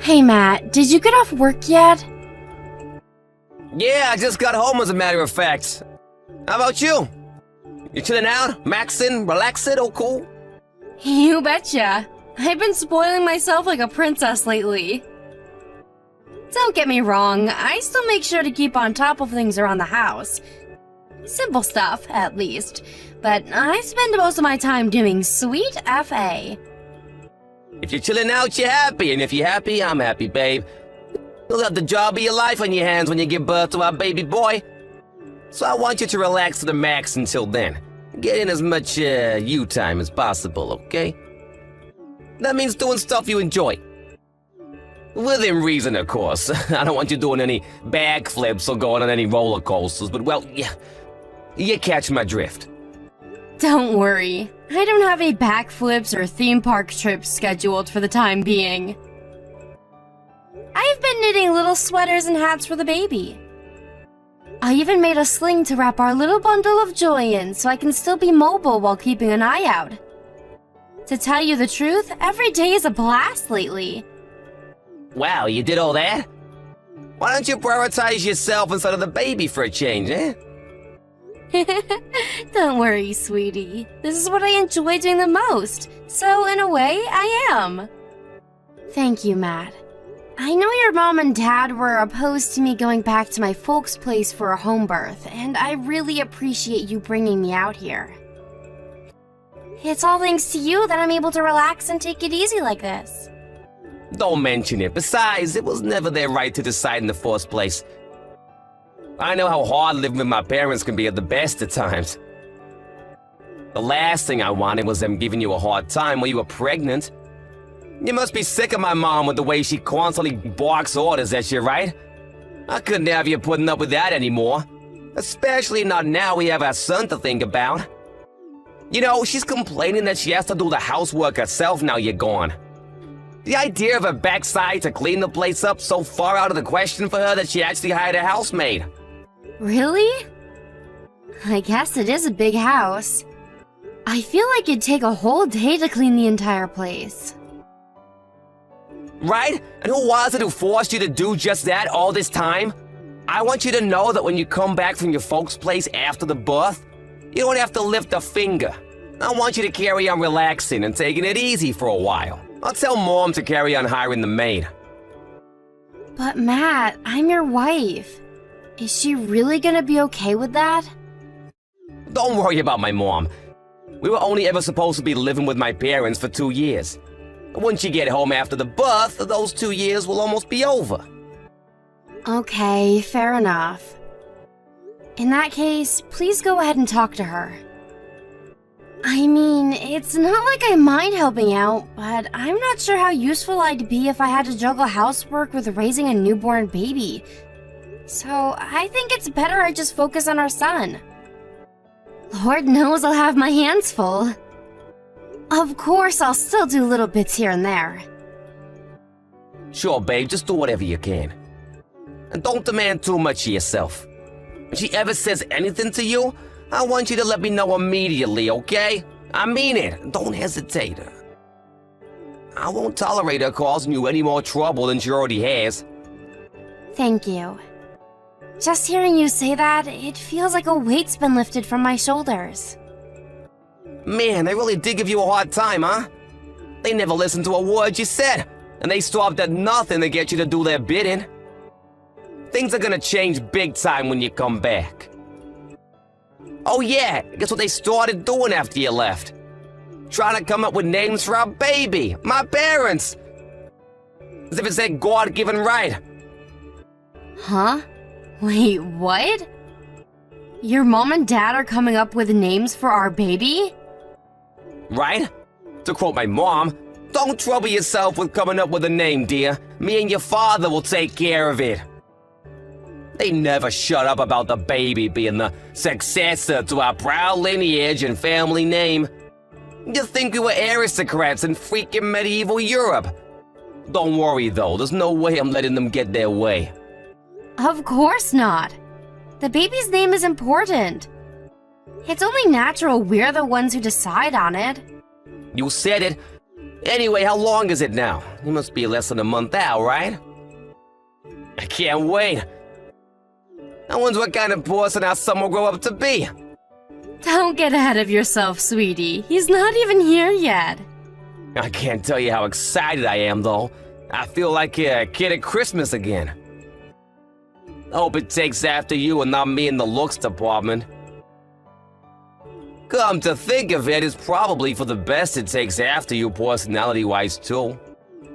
Hey Matt, did you get off work yet? Yeah, I just got home as a matter of fact. How about you? You chilling out, maxing, relaxing, all cool? You betcha. I've been spoiling myself like a princess lately. Don't get me wrong, I still make sure to keep on top of things around the house. Simple stuff, at least. But I spend most of my time doing sweet FA. If you're chilling out, you're happy, and if you're happy, I'm happy, babe. You'll have the job of your life on your hands when you give birth to our baby boy. So I want you to relax to the max until then. Get in as much you time as possible, okay? That means doing stuff you enjoy. Within reason, of course. I don't want you doing any backflips or going on any roller coasters, but well, yeah, you catch my drift. Don't worry, I don't have any backflips or theme park trips scheduled for the time being. I've been knitting little sweaters and hats for the baby. I even made a sling to wrap our little bundle of joy in so I can still be mobile while keeping an eye out. To tell you the truth, every day is a blast lately. Wow, you did all that? Why don't you prioritize yourself instead of the baby for a change, eh? Don't worry, sweetie. This is what I enjoy doing the most, so in a way, I am. Thank you, Matt. I know your mom and dad were opposed to me going back to my folks' place for a home birth, and I really appreciate you bringing me out here. It's all thanks to you that I'm able to relax and take it easy like this. Don't mention it. Besides, it was never their right to decide in the first place. I know how hard living with my parents can be at the best of times. The last thing I wanted was them giving you a hard time while you were pregnant. You must be sick of my mom with the way she constantly barks orders at you, right? I couldn't have you putting up with that anymore. Especially not now we have our son to think about. You know, she's complaining that she has to do the housework herself now you're gone. The idea of her backside to clean the place up so far out of the question for her that she actually hired a housemaid. Really? I guess it is a big house. I feel like it'd take a whole day to clean the entire place. Right? And who was it who forced you to do just that all this time? I want you to know that when you come back from your folks' place after the birth, you don't have to lift a finger. I want you to carry on relaxing and taking it easy for a while. I'll tell Mom to carry on hiring the maid. But Matt, I'm your wife. Is she really gonna be okay with that? Don't worry about my mom. We were only ever supposed to be living with my parents for 2 years. Once you get home after the birth, those 2 years will almost be over. Okay, fair enough. In that case, please go ahead and talk to her. I mean, it's not like I mind helping out, but I'm not sure how useful I'd be if I had to juggle housework with raising a newborn baby. So I think it's better I just focus on our son. Lord knows I'll have my hands full. Of course, I'll still do little bits here and there. Sure, babe, just do whatever you can. And don't demand too much of yourself. If she ever says anything to you, I want you to let me know immediately, okay? I mean it. Don't hesitate. I won't tolerate her causing you any more trouble than she already has. Thank you. Just hearing you say that, it feels like a weight's been lifted from my shoulders. Man, they really did give you a hard time, huh? They never listened to a word you said, and they stopped at nothing to get you to do their bidding. Things are gonna change big time when you come back. Oh yeah, guess what they started doing after you left? Trying to come up with names for our baby, my parents. As if it's their God-given right. Huh? Wait, what? Your mom and dad are coming up with names for our baby? Right? To quote my mom, don't trouble yourself with coming up with a name, dear. Me and your father will take care of it. They never shut up about the baby being the successor to our proud lineage and family name. You think we were aristocrats in freaking medieval Europe. Don't worry though, there's no way I'm letting them get their way. Of course not. The baby's name is important. It's only natural we're the ones who decide on it. You said it. Anyway, how long is it now? You must be less than a month out, right? I can't wait. I wonder what kind of person our son will grow up to be. Don't get ahead of yourself, sweetie. He's not even here yet. I can't tell you how excited I am, though. I feel like a kid at Christmas again. I hope it takes after you and not me in the looks department. Come to think of it, it's probably for the best it takes after you personality-wise, too.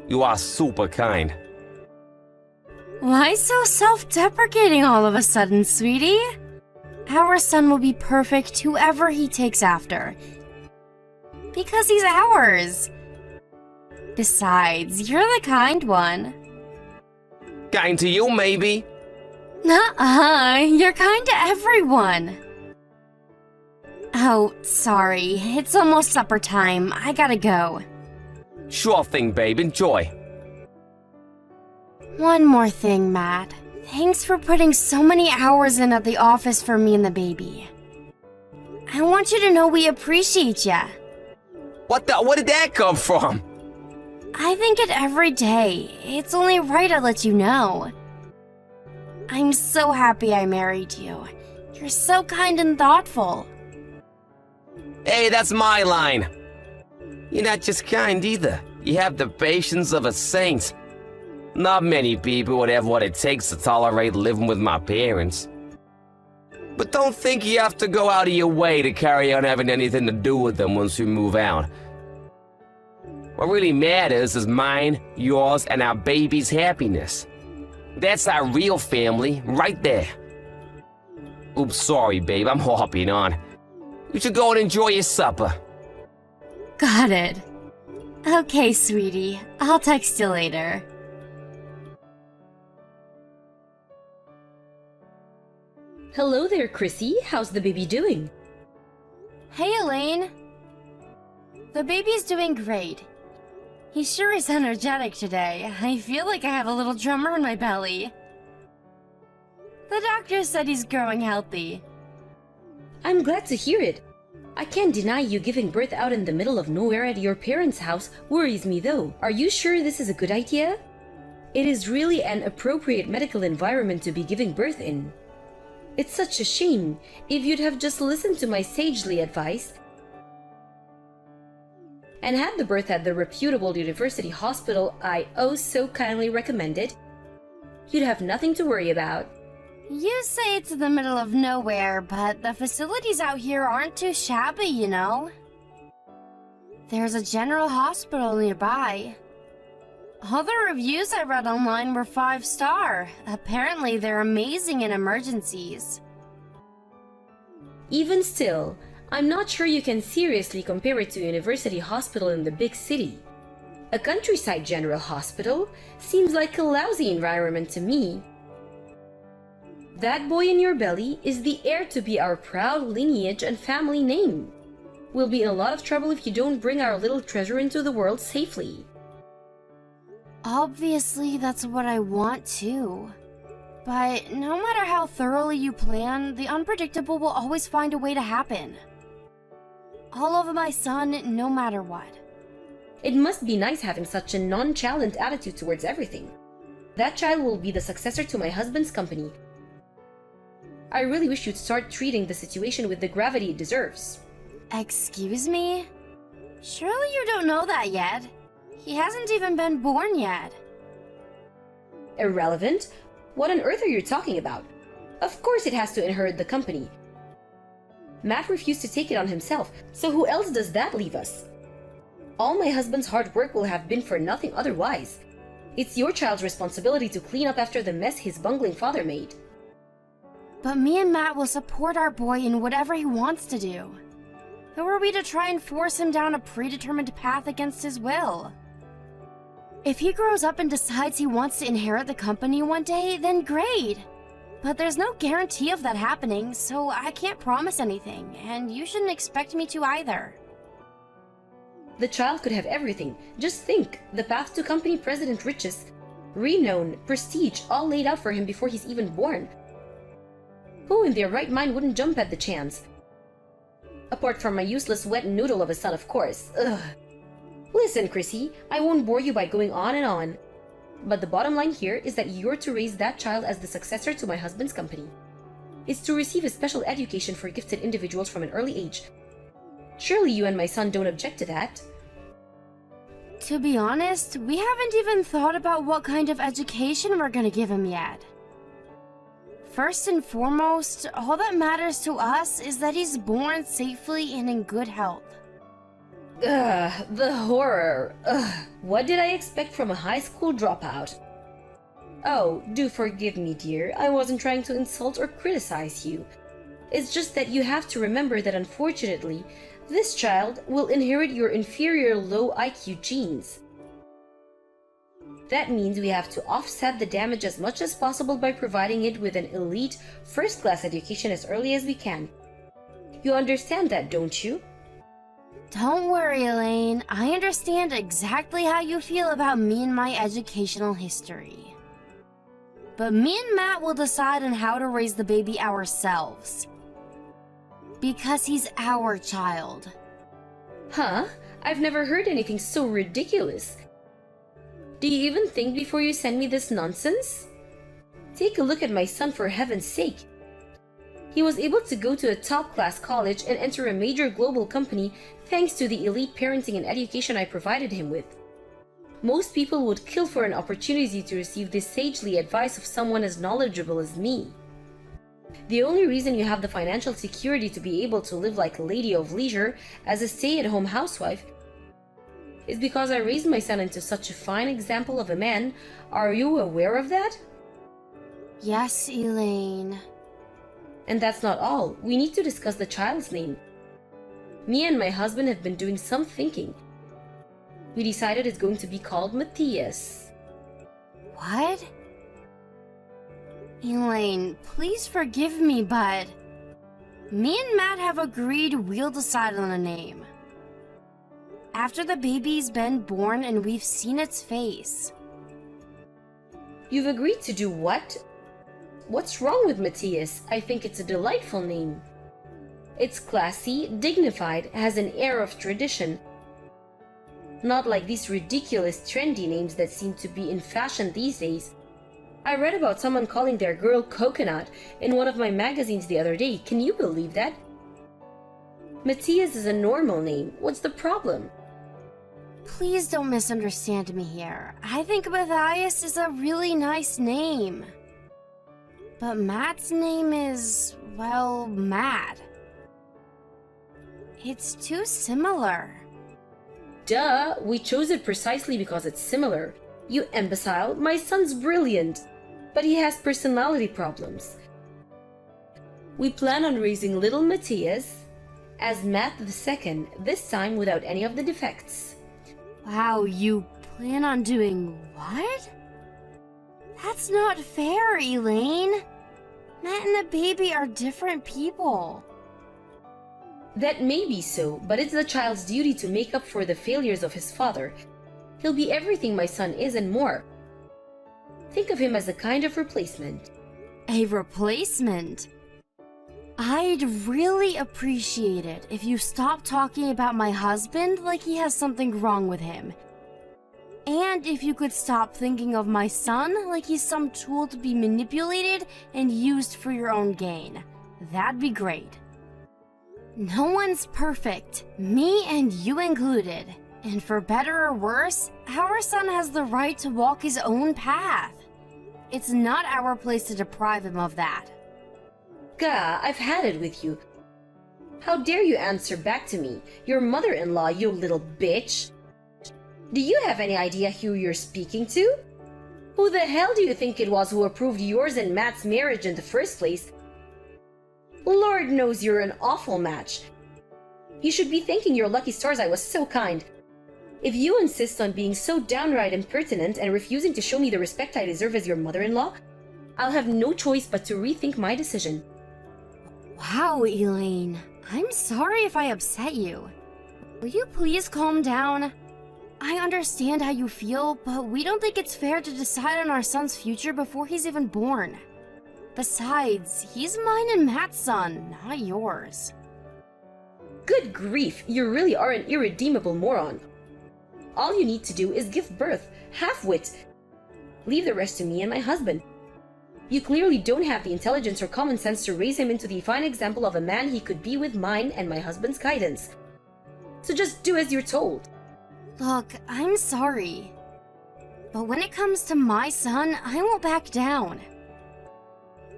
You are super kind. Why so self-deprecating all of a sudden, sweetie? Our son will be perfect whoever he takes after. Because he's ours. Besides, you're the kind one. Kind to you, maybe? Nuh-uh, you're kind to everyone. Oh, sorry. It's almost supper time. I gotta go. Sure thing, babe. Enjoy. One more thing, Matt. Thanks for putting so many hours in at the office for me and the baby. I want you to know we appreciate ya. What did that come from? I think it every day. It's only right I let you know. I'm so happy I married you. You're so kind and thoughtful. Hey, that's my line. You're not just kind either. You have the patience of a saint. Not many people would have what it takes to tolerate living with my parents. But don't think you have to go out of your way to carry on having anything to do with them once we move out. What really matters is mine, yours, and our baby's happiness. That's our real family, right there. Oops, sorry, babe, I'm hopping on. You should go and enjoy your supper. Got it. Okay, sweetie. I'll text you later. Hello there, Chrissy. How's the baby doing? Hey, Elaine. The baby's doing great. He sure is energetic today. I feel like I have a little drummer in my belly. The doctor said he's growing healthy. I'm glad to hear it. I can't deny you giving birth out in the middle of nowhere at your parents' house worries me though. Are you sure this is a good idea? It is really an appropriate medical environment to be giving birth in. It's such a shame. If you'd have just listened to my sagely advice and had the birth at the reputable university hospital I oh so kindly recommended, you'd have nothing to worry about. You say it's in the middle of nowhere, but the facilities out here aren't too shabby, you know? There's a general hospital nearby. All the reviews I read online were 5-star. Apparently, they're amazing in emergencies. Even still, I'm not sure you can seriously compare it to a university hospital in the big city. A countryside general hospital seems like a lousy environment to me. That boy in your belly is the heir to be our proud lineage and family name. We'll be in a lot of trouble if you don't bring our little treasure into the world safely. Obviously, that's what I want too. But no matter how thoroughly you plan, the unpredictable will always find a way to happen. All of my son, no matter what. It must be nice having such a nonchalant attitude towards everything. That child will be the successor to my husband's company. I really wish you'd start treating the situation with the gravity it deserves. Excuse me? Surely you don't know that yet. He hasn't even been born yet. Irrelevant? What on earth are you talking about? Of course it has to inherit the company. Matt refused to take it on himself, so who else does that leave us? All my husband's hard work will have been for nothing otherwise. It's your child's responsibility to clean up after the mess his bungling father made. But me and Matt will support our boy in whatever he wants to do. Who are we to try and force him down a predetermined path against his will? If he grows up and decides he wants to inherit the company one day, then great. But there's no guarantee of that happening, so I can't promise anything, and you shouldn't expect me to either. The child could have everything. Just think, the path to company president riches, renown, prestige, all laid out for him before he's even born. Who in their right mind wouldn't jump at the chance? Apart from my useless wet noodle of a son, of course. Ugh. Listen, Chrissy, I won't bore you by going on and on. But the bottom line here is that you're to raise that child as the successor to my husband's company. It's to receive a special education for gifted individuals from an early age. Surely you and my son don't object to that? To be honest, we haven't even thought about what kind of education we're gonna give him yet. First and foremost, all that matters to us is that he's born safely and in good health. Ugh, the horror. Ugh, what did I expect from a high school dropout? Oh, do forgive me, dear. I wasn't trying to insult or criticize you. It's just that you have to remember that unfortunately, this child will inherit your inferior low IQ genes. That means we have to offset the damage as much as possible by providing it with an elite, first-class education as early as we can. You understand that, don't you? Don't worry, Elaine. I understand exactly how you feel about me and my educational history. But me and Matt will decide on how to raise the baby ourselves. Because he's our child. Huh? I've never heard anything so ridiculous. Do you even think before you send me this nonsense? Take a look at my son, for heaven's sake. He was able to go to a top-class college and enter a major global company thanks to the elite parenting and education I provided him with. Most people would kill for an opportunity to receive this sagely advice of someone as knowledgeable as me. The only reason you have the financial security to be able to live like a lady of leisure as a stay-at-home housewife is because I raised my son into such a fine example of a man. Are you aware of that? Yes, Elaine. And that's not all. We need to discuss the child's name. Me and my husband have been doing some thinking. We decided it's going to be called Matthias. What? Elaine, please forgive me, but me and Matt have agreed we'll decide on a name. After the baby's been born and we've seen its face. You've agreed to do what? What's wrong with Matthias? I think it's a delightful name. It's classy, dignified, has an air of tradition. Not like these ridiculous trendy names that seem to be in fashion these days. I read about someone calling their girl Coconut in one of my magazines the other day. Can you believe that? Matthias is a normal name. What's the problem? Please don't misunderstand me here. I think Matthias is a really nice name. But Matt's name is, well, Matt. It's too similar. Duh, we chose it precisely because it's similar. You imbecile, my son's brilliant, but he has personality problems. We plan on raising little Matthias as Matt II, this time without any of the defects. Wow, you plan on doing what? That's not fair, Elaine. Matt and the baby are different people. That may be so, but it's the child's duty to make up for the failures of his father. He'll be everything my son is and more. Think of him as a kind of replacement. A replacement? I'd really appreciate it if you stopped talking about my husband like he has something wrong with him. And if you could stop thinking of my son like he's some tool to be manipulated and used for your own gain. That'd be great. No one's perfect, me and you included. And for better or worse, our son has the right to walk his own path. It's not our place to deprive him of that. Gah, I've had it with you. How dare you answer back to me, your mother-in-law, you little bitch? Do you have any idea who you're speaking to? Who the hell do you think it was who approved yours and Matt's marriage in the first place? Lord knows you're an awful match. You should be thanking your lucky stars I was so kind. If you insist on being so downright impertinent and refusing to show me the respect I deserve as your mother-in-law, I'll have no choice but to rethink my decision. Wow, Elaine. I'm sorry if I upset you. Will you please calm down? I understand how you feel, but we don't think it's fair to decide on our son's future before he's even born. Besides, he's mine and Matt's son, not yours. Good grief, you really are an irredeemable moron. All you need to do is give birth. Half-wit. Leave the rest to me and my husband. You clearly don't have the intelligence or common sense to raise him into the fine example of a man he could be with mine and my husband's guidance. So just do as you're told. Look, I'm sorry. But when it comes to my son, I won't back down.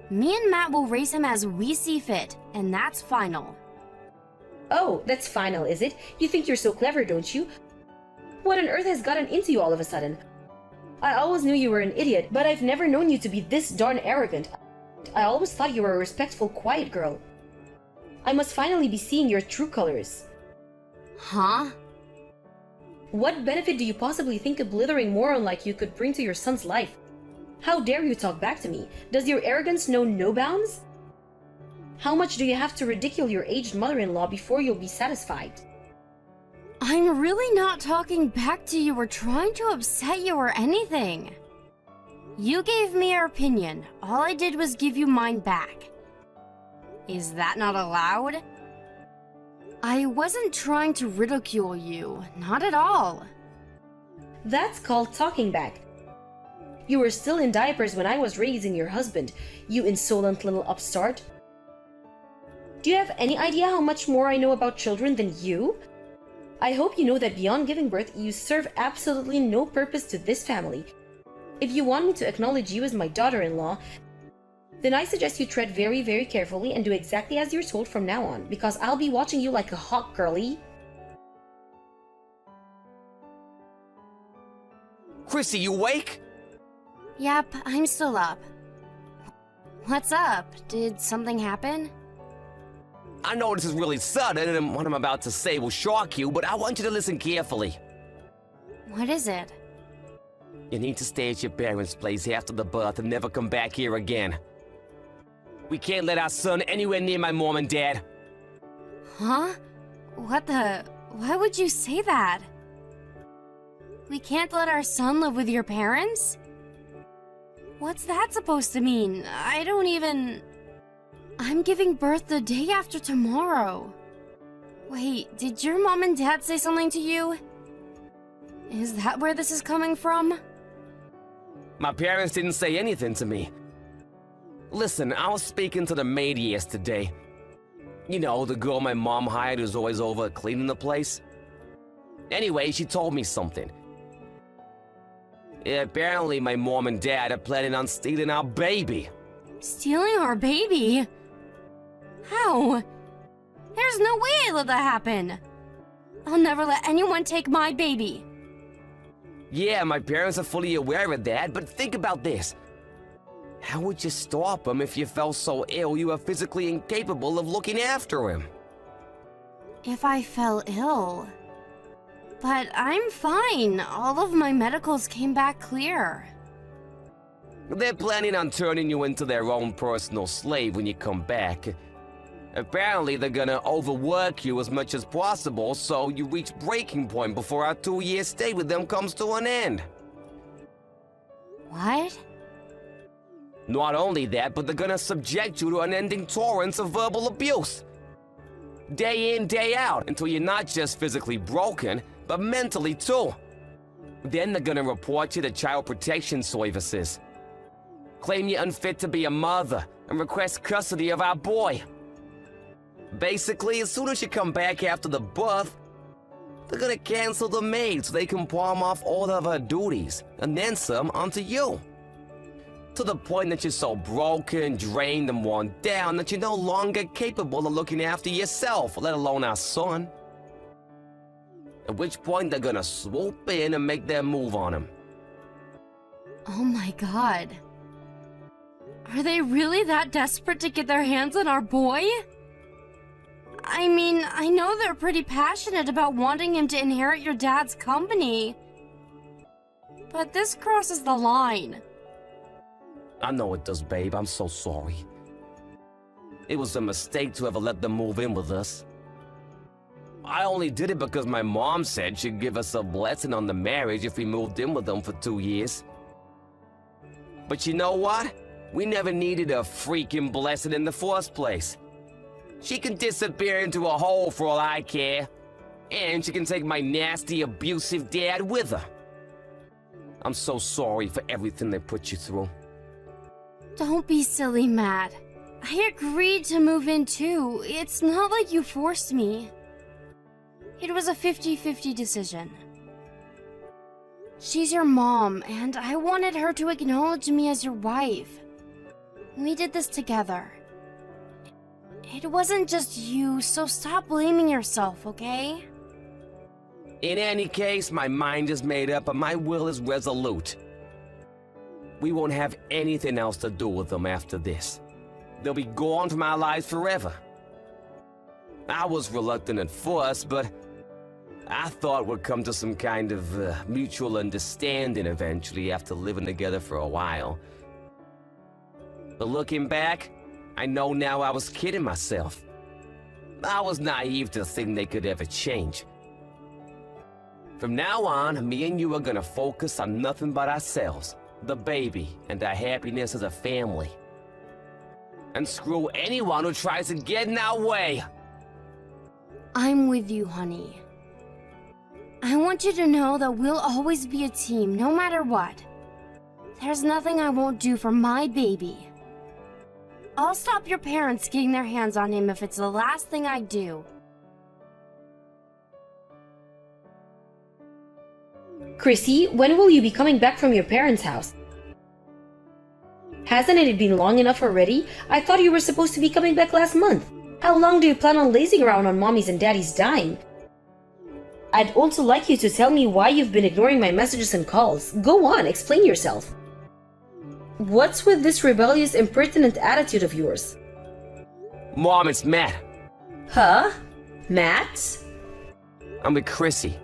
Me and Matt will raise him as we see fit, and that's final. Oh, that's final, is it? You think you're so clever, don't you? What on earth has gotten into you all of a sudden? I always knew you were an idiot, but I've never known you to be this darn arrogant. I always thought you were a respectful, quiet girl. I must finally be seeing your true colors. Huh? What benefit do you possibly think a blithering moron like you could bring to your son's life? How dare you talk back to me? Does your arrogance know no bounds? How much do you have to ridicule your aged mother-in-law before you'll be satisfied? I'm really not talking back to you or trying to upset you or anything. You gave me your opinion. All I did was give you mine back. Is that not allowed? I wasn't trying to ridicule you. Not at all. That's called talking back. You were still in diapers when I was raising your husband, you insolent little upstart. Do you have any idea how much more I know about children than you? I hope you know that beyond giving birth, you serve absolutely no purpose to this family. If you want me to acknowledge you as my daughter-in-law, then I suggest you tread very, very carefully and do exactly as you're told from now on, because I'll be watching you like a hawk, girlie. Chrissy, you awake? Yep, I'm still up. What's up? Did something happen? I know this is really sudden and what I'm about to say will shock you, but I want you to listen carefully. What is it? You need to stay at your parents' place after the birth and never come back here again. We can't let our son anywhere near my mom and dad. Huh? What the? Why would you say that? We can't let our son live with your parents? What's that supposed to mean? I don't even... I'm giving birth the day after tomorrow. Wait, did your mom and dad say something to you? Is that where this is coming from? My parents didn't say anything to me. Listen, I was speaking to the maid yesterday. You know, the girl my mom hired who's always over cleaning the place. Anyway, she told me something. Yeah, apparently my mom and dad are planning on stealing our baby. Stealing our baby? How? There's no way I let that happen. I'll never let anyone take my baby. Yeah, my parents are fully aware of that, but think about this. How would you stop him if you felt so ill you were physically incapable of looking after him? If I fell ill. But I'm fine. All of my medicals came back clear. They're planning on turning you into their own personal slave when you come back. Apparently, they're gonna overwork you as much as possible so you reach breaking point before our 2-year stay with them comes to an end. What? Not only that, but they're gonna subject you to unending torrents of verbal abuse. Day in, day out, until you're not just physically broken, but mentally too. Then they're gonna report you to Child Protection Services. Claim you're unfit to be a mother, and request custody of our boy. Basically, as soon as you come back after the birth, they're gonna cancel the maid so they can palm off all of her duties, and then some onto you. To the point that you're so broken, drained, and worn down that you're no longer capable of looking after yourself, let alone our son. At which point they're gonna swoop in and make their move on him. Oh my god. Are they really that desperate to get their hands on our boy? I mean, I know they're pretty passionate about wanting him to inherit your dad's company. But this crosses the line. I know it does, babe. I'm so sorry. It was a mistake to ever let them move in with us. I only did it because my mom said she'd give us a blessing on the marriage if we moved in with them for 2 years. But you know what? We never needed a freaking blessing in the first place. She can disappear into a hole for all I care. And she can take my nasty, abusive dad with her. I'm so sorry for everything they put you through. Don't be silly, Matt. I agreed to move in too. It's not like you forced me. It was a 50-50 decision. She's your mom, and I wanted her to acknowledge me as your wife. We did this together. It wasn't just you, so stop blaming yourself, okay? In any case, my mind is made up and my will is resolute. We won't have anything else to do with them after this. They'll be gone from our lives forever. I was reluctant at first, but I thought we'd come to some kind of mutual understanding eventually after living together for a while. But looking back, I know now I was kidding myself. I was naive to think they could ever change. From now on, me and you are gonna focus on nothing but ourselves, the baby, and our happiness as a family. And screw anyone who tries to get in our way. I'm with you, honey. I want you to know that we'll always be a team, no matter what. There's nothing I won't do for my baby. I'll stop your parents getting their hands on him if it's the last thing I do. Chrissy, when will you be coming back from your parents' house? Hasn't it been long enough already? I thought you were supposed to be coming back last month. How long do you plan on lazing around on mommy's and daddy's dime? I'd also like you to tell me why you've been ignoring my messages and calls. Go on, explain yourself. What's with this rebellious, impertinent attitude of yours? Mom, it's Matt. Huh? Matt? I'm with Chrissy.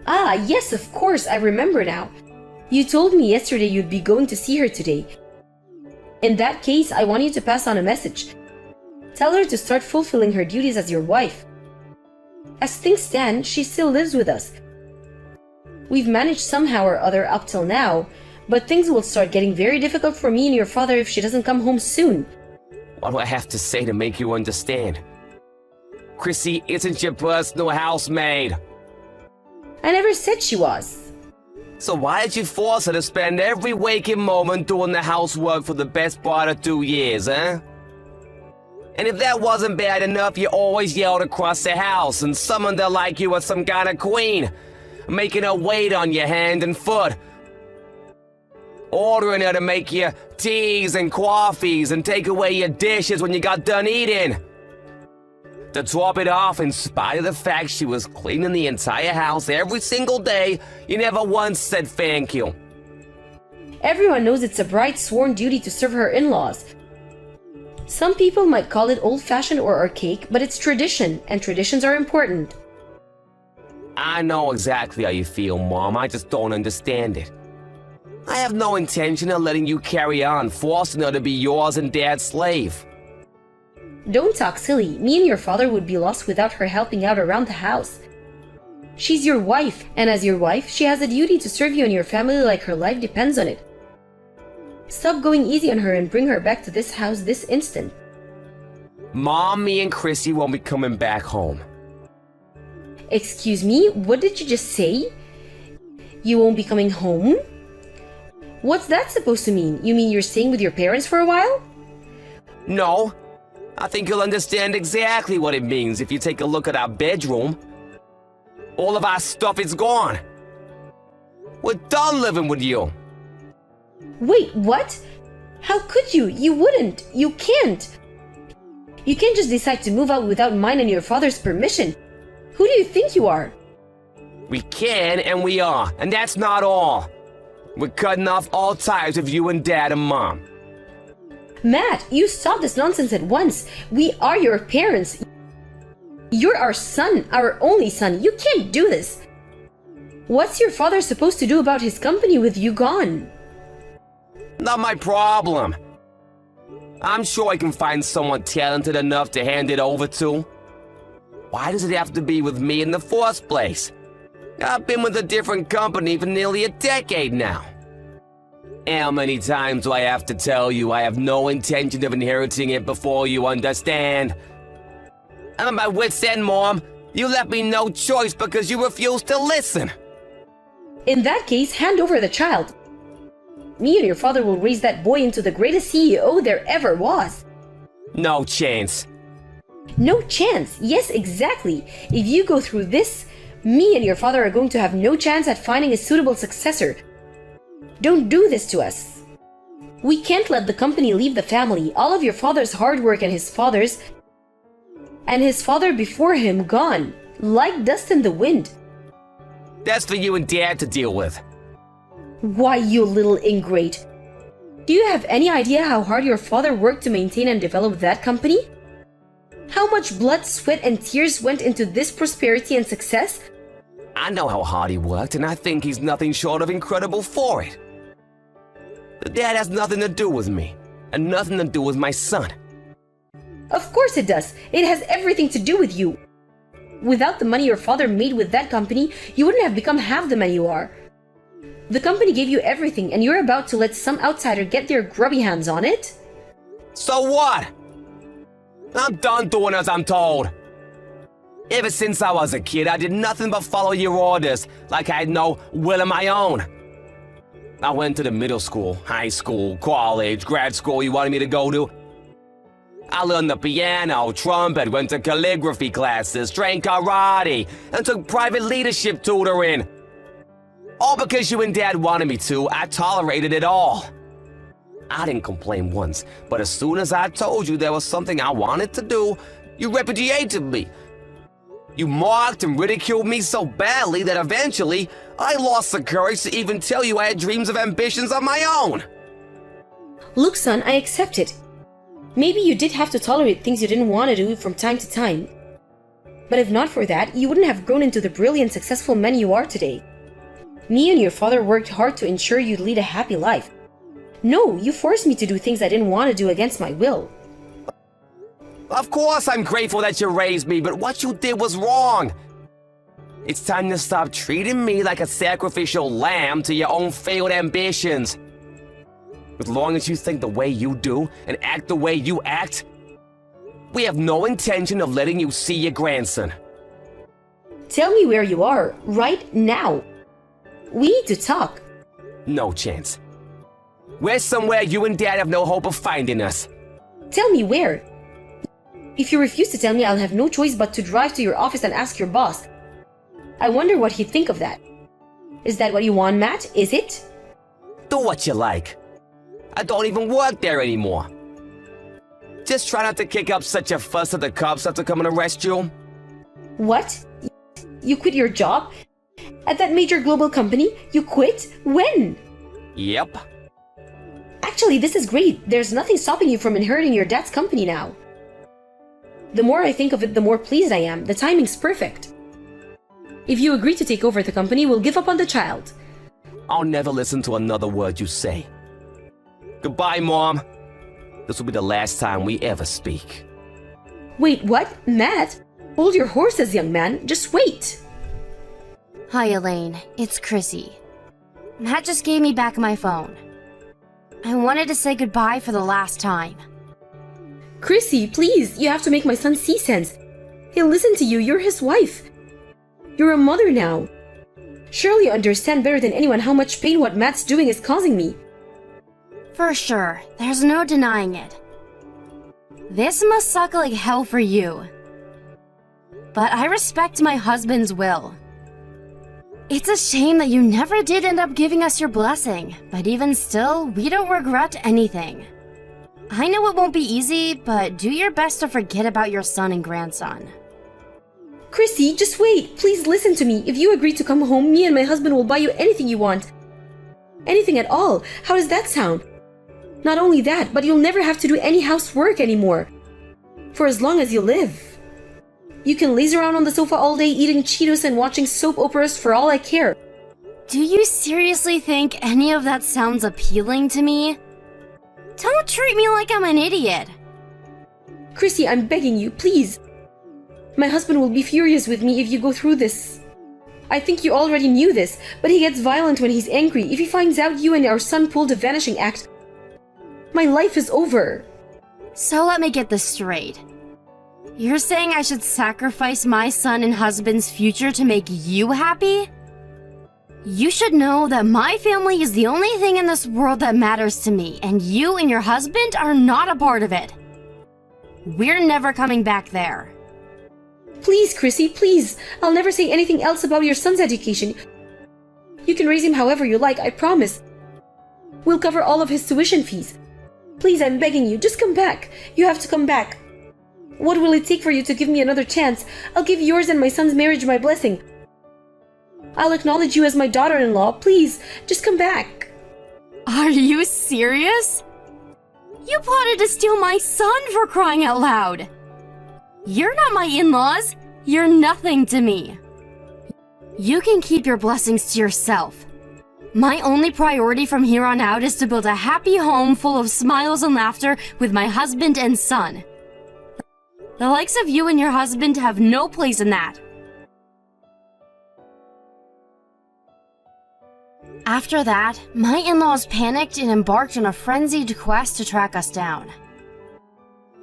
Ah, yes, of course, I remember now. You told me yesterday you'd be going to see her today. In that case, I want you to pass on a message. Tell her to start fulfilling her duties as your wife. As things stand, she still lives with us. We've managed somehow or other up till now, but things will start getting very difficult for me and your father if she doesn't come home soon. What do I have to say to make you understand? Chrissy isn't your personal housemaid. I never said she was. So why did you force her to spend every waking moment doing the housework for the best part of 2 years, eh? And if that wasn't bad enough, you always yelled across the house and summoned her like you were some kind of queen, making her wait on your hand and foot, ordering her to make you teas and coffees and take away your dishes when you got done eating. To top it off, in spite of the fact she was cleaning the entire house every single day, you never once said thank you. Everyone knows it's a bride's sworn duty to serve her in-laws. Some people might call it old-fashioned or archaic, but it's tradition, and traditions are important. I know exactly how you feel, Mom. I just don't understand it. I have no intention of letting you carry on, forcing her to be yours and Dad's slave. Don't talk silly. Me and your father would be lost without her helping out around the house. She's your wife, and as your wife, she has a duty to serve you and your family like her life depends on it. Stop going easy on her and bring her back to this house this instant. Mom, me and Chrissy won't be coming back home. Excuse me, what did you just say? You won't be coming home? What's that supposed to mean? You mean you're staying with your parents for a while? No. I think you'll understand exactly what it means if you take a look at our bedroom. All of our stuff is gone. We're done living with you. Wait, what? How could you? You wouldn't. You can't. You can't just decide to move out without mine and your father's permission. Who do you think you are? We can and we are, and that's not all. We're cutting off all ties with you and Dad and Mom. Matt, you stop this nonsense at once. We are your parents. You're our son, our only son. You can't do this. What's your father supposed to do about his company with you gone? Not my problem. I'm sure I can find someone talented enough to hand it over to. Why does it have to be with me in the first place? I've been with a different company for nearly a decade now. How many times do I have to tell you I have no intention of inheriting it before you understand? I'm at my wit's end, Mom. You left me no choice because you refused to listen. In that case, hand over the child. Me and your father will raise that boy into the greatest CEO there ever was. No chance. No chance. Yes, exactly. If you go through this, me and your father are going to have no chance at finding a suitable successor. Don't do this to us. We can't let the company leave the family. All of your father's hard work and his father before him gone, like dust in the wind. That's for you and Dad to deal with. Why, you little ingrate. Do you have any idea how hard your father worked to maintain and develop that company? How much blood, sweat, and tears went into this prosperity and success? I know how hard he worked, and I think he's nothing short of incredible for it. The dad has nothing to do with me, and nothing to do with my son. Of course it does. It has everything to do with you. Without the money your father made with that company, you wouldn't have become half the man you are. The company gave you everything, and you're about to let some outsider get their grubby hands on it? So what? I'm done doing as I'm told. Ever since I was a kid, I did nothing but follow your orders, like I had no will of my own. I went to the middle school, high school, college, grad school you wanted me to go to. I learned the piano, trumpet, went to calligraphy classes, trained karate, and took private leadership tutoring. All because you and Dad wanted me to, I tolerated it all. I didn't complain once, but as soon as I told you there was something I wanted to do, you repudiated me. You mocked and ridiculed me so badly that eventually I lost the courage to even tell you I had dreams of ambitions of my own. Look, son, I accept it. Maybe you did have to tolerate things you didn't want to do from time to time. But if not for that, you wouldn't have grown into the brilliant, successful man you are today. Me and your father worked hard to ensure you'd lead a happy life. No, you forced me to do things I didn't want to do against my will. Of course I'm grateful that you raised me, but what you did was wrong. It's time to stop treating me like a sacrificial lamb to your own failed ambitions. As long as you think the way you do and act the way you act, we have no intention of letting you see your grandson. Tell me where you are, right now. We need to talk. No chance. We're somewhere you and Dad have no hope of finding us. Tell me where. If you refuse to tell me, I'll have no choice but to drive to your office and ask your boss. I wonder what he'd think of that. Is that what you want, Matt? Is it? Do what you like. I don't even work there anymore. Just try not to kick up such a fuss that the cops have to come and arrest you. What? You quit your job? At that major global company? You quit? When? Yep. Actually, this is great. There's nothing stopping you from inheriting your dad's company now. The more I think of it, the more pleased I am. The timing's perfect. If you agree to take over the company, we'll give up on the child. I'll never listen to another word you say. Goodbye, Mom. This will be the last time we ever speak. Wait, what? Matt? Hold your horses, young man. Just wait. Hi, Elaine. It's Chrissy. Matt just gave me back my phone. I wanted to say goodbye for the last time. Chrissy, please, you have to make my son see sense. He'll listen to you. You're his wife. You're a mother now. Surely you understand better than anyone how much pain what Matt's doing is causing me. For sure, there's no denying it. This must suck like hell for you. But I respect my husband's will. It's a shame that you never did end up giving us your blessing, but even still, we don't regret anything. I know it won't be easy, but do your best to forget about your son and grandson. Chrissy, just wait. Please listen to me. If you agree to come home, me and my husband will buy you anything you want. Anything at all. How does that sound? Not only that, but you'll never have to do any housework anymore. For as long as you live. You can laze around on the sofa all day eating Cheetos and watching soap operas for all I care. Do you seriously think any of that sounds appealing to me? Don't treat me like I'm an idiot. Chrissy, I'm begging you, please. My husband will be furious with me if you go through this. I think you already knew this, but he gets violent when he's angry. If he finds out you and our son pulled a vanishing act, my life is over. So let me get this straight. You're saying I should sacrifice my son and husband's future to make you happy? You should know that my family is the only thing in this world that matters to me, and you and your husband are not a part of it. We're never coming back there. Please, Chrissy, please. I'll never say anything else about your son's education. You can raise him however you like, I promise. We'll cover all of his tuition fees. Please, I'm begging you, just come back. You have to come back. What will it take for you to give me another chance? I'll give yours and my son's marriage my blessing. I'll acknowledge you as my daughter-in-law. Please, just come back. Are you serious? You plotted to steal my son, for crying out loud. You're not my in-laws. You're nothing to me. You can keep your blessings to yourself. My only priority from here on out is to build a happy home full of smiles and laughter with my husband and son. The likes of you and your husband have no place in that. After that, my in-laws panicked and embarked on a frenzied quest to track us down.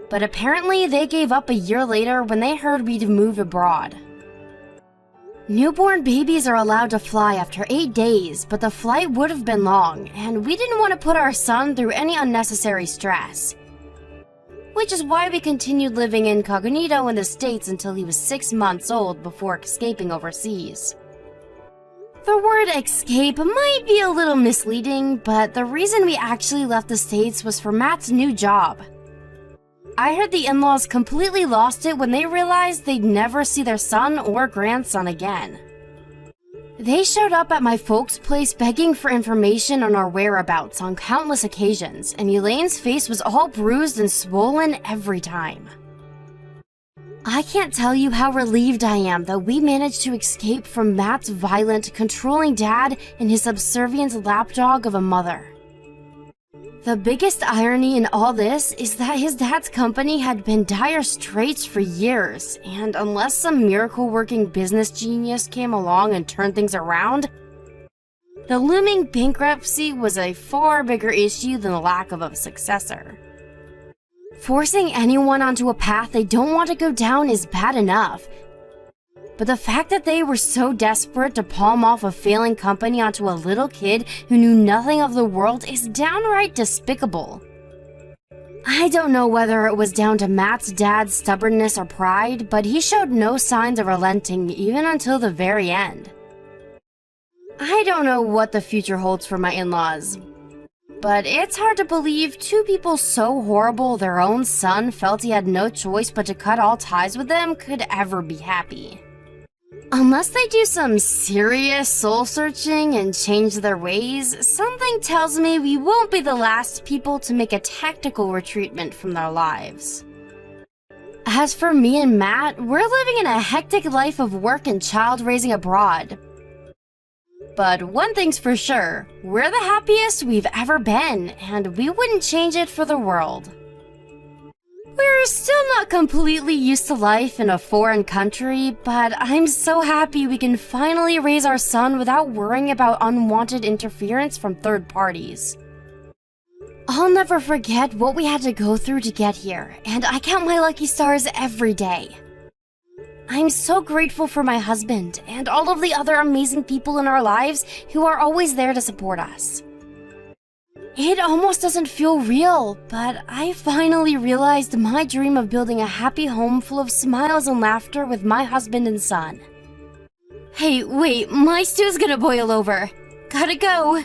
But apparently they gave up a year later when they heard we'd moved abroad. Newborn babies are allowed to fly after 8 days, but the flight would have been long, and we didn't want to put our son through any unnecessary stress. Which is why we continued living incognito in the States until he was 6 months old before escaping overseas. The word escape might be a little misleading, but the reason we actually left the States was for Matt's new job. I heard the in-laws completely lost it when they realized they'd never see their son or grandson again. They showed up at my folks' place begging for information on our whereabouts on countless occasions, and Elaine's face was all bruised and swollen every time. I can't tell you how relieved I am that we managed to escape from Matt's violent, controlling dad and his subservient lapdog of a mother. The biggest irony in all this is that his dad's company had been dire straits for years, and unless some miracle-working business genius came along and turned things around, the looming bankruptcy was a far bigger issue than the lack of a successor. Forcing anyone onto a path they don't want to go down is bad enough, but the fact that they were so desperate to palm off a failing company onto a little kid who knew nothing of the world is downright despicable. I don't know whether it was down to Matt's dad's stubbornness or pride, but he showed no signs of relenting even until the very end. I don't know what the future holds for my in-laws, but it's hard to believe two people so horrible their own son felt he had no choice but to cut all ties with them could ever be happy. Unless they do some serious soul-searching and change their ways, something tells me we won't be the last people to make a tactical retreatment from their lives. As for me and Matt, we're living in a hectic life of work and child-raising abroad. But one thing's for sure, we're the happiest we've ever been, and we wouldn't change it for the world. We're still not completely used to life in a foreign country, but I'm so happy we can finally raise our son without worrying about unwanted interference from third parties. I'll never forget what we had to go through to get here, and I count my lucky stars every day. I'm so grateful for my husband and all of the other amazing people in our lives who are always there to support us. It almost doesn't feel real, but I finally realized my dream of building a happy home full of smiles and laughter with my husband and son. Hey, wait, my stew's gonna boil over. Gotta go.